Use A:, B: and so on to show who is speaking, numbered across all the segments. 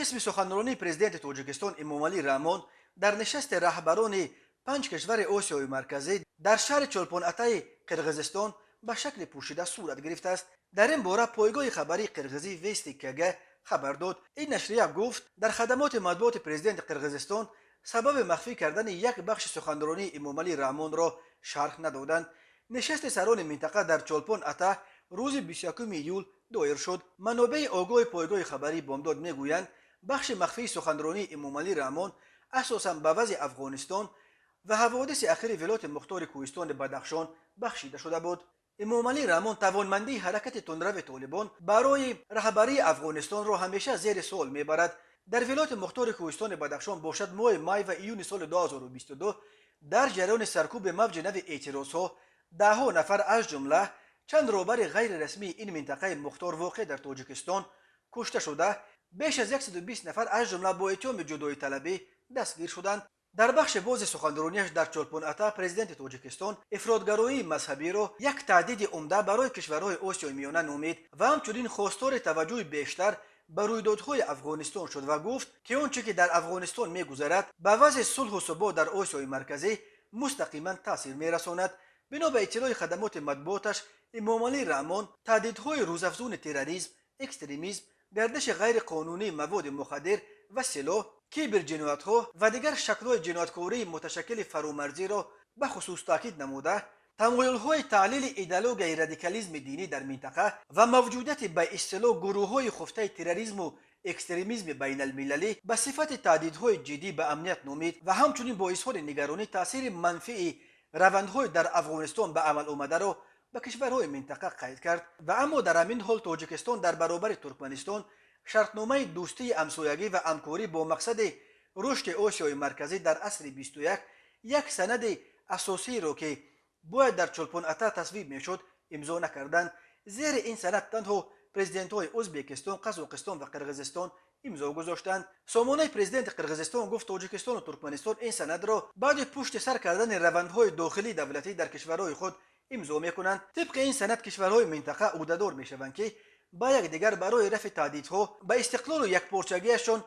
A: قسم سخنرانی پرزیدنت تاجیکستان امامعلی رحمان در نشست رهبران 5 کشور آسیای مرکزی در شهر چولپان اتای قرقیزستان به شکل پوشیده صورت گرفته است. در این باره پایگاه خبری قرقیزی ویستی کگه خبر داد. این نشریه گفت در خدمات مطبوعات پرزیدنت قرقیزستان سبب مخفی کردن یک بخش سخنرانی امامعلی رحمان را شرح ندادند. نشست سران منطقه در چولپان اتا روز 21 ایول دایر شد. منابع آگاه پایگاه خبری بامداد میگویند بخش مخفی سخنرانی امامعلی رحمان اساساً به وضع افغانستان و حوادث اخیر ولایت مختار کوهستان بدخشان بخشیده شده بود. امامعلی رحمان توانمندی حرکت تندرو طالبان برای رهبری افغانستان را همیشه زیر سوال میبرد. در ولایت مختار کوهستان بدخشان باشد ماه می و ایون سال 2022 در جریان سرکوب موج نو اعتراضها دهها نفر از جمله چند رهبر غیر رسمی این منطقه مختار واقع در تاجیکستان کشته شده، بیش از 120 نفر از جمله با اتهام جدایی طلبی دستگیر شدند. در بخش باز سخنرانیش در چولپان اتا پرزیدنت تاجیکستان افراطگرایی مذهبی را یک تهدید عمده برای کشورهای آسیای میانه نامید و همچنین خواستار توجه بیشتر به رویدادهای افغانستان شد و گفت که آنچه که در افغانستان میگذرد به وضع صلح و ثبات در آسیای مرکزی مستقیما تاثیر میرساند. بنا به اطلاع خدمات مطبوعاتش امامعلی رحمان تهدیدهای روزافزون تروریسم، اکستریمیسم، گردش غیر قانونی مواد مخدر و سلاح، کیبرجنایت‌ها و دیگر شکل‌های جنایتکاری متشکل فرامرزی را به خصوص تاکید نموده تمایل‌های تعلیل ایدئولوژی رادیکالیسم دینی در منطقه و موجودیت به اصطلاح گروه‌های خفته تروریسم و اکستریمیسم بین المللی به صفت تهدیدهای جدی به امنیت نامید و همچنین با اظهار نگرانی تاثیر منفی روندهای در افغانستان به عمل آمده را به کشورهای منطقه قید کرد. و اما در همین حال تاجیکستان در برابر ترکمنستان شرطنامه دوستی همسایگی و همکاری با مقصد رشد آسیای مرکزی در عصر 21 یک سند اساسی را که باید در چولپان اتا تصویب میشد امضا نکردند. زیر این سند تنها پرزیدنت‌های ازبکستان، قزاقستان و قرقیزستان امضا گذاشتند. سامانه پرزیدنت قرقیزستان گفت تاجیکستان و ترکمنستان این سند را بعد پشت سر کردن روندهای داخلی دولتی در کشورهای خود امضا میکنند. طبق این سند کشورهای منطقه عهده‌دار میشوند که با یکدیگر برای رفع تهدیدها به استقلال و یکپارچگیشان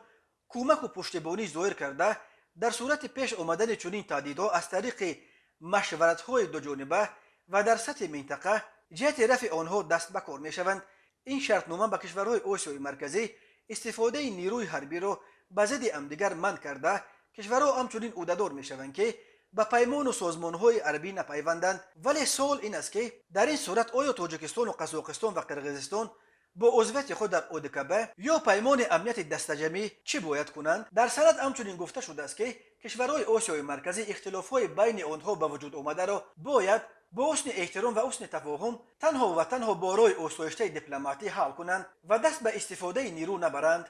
A: کمک و پشتیبانی ظاهر کرده در صورت پیش آمدن چنین تهدیدها از طریق مشورت‌های دوجانبه و در سطح منطقه جهت رفع آنها دست به کار میشوند. این شرطنامه به کشورهای آسیای مرکزی استفاده نیروی حربی را به ضد همدیگر منع کرده کشورها همچنین عهده‌دار میشوند که به پیمان و سازمان‌های عربی نپیوندند. ولی سوال این است که در این صورت آیا تاجیکستان و قزاقستان و قرقیزستان با عضویت خود در اودکبه یا پیمان امنیت دستجمعی چی باید کنند؟ در سند همچنین گفته شده است که کشورهای آسیای مرکزی اختلاف‌های بین آنها به وجود آمده را باید با حسن احترام و حسن تفاهم تنها و تنها با راه آسایش‌تر دیپلماتی حل کنند و دست به استفاده نیرو نبرند.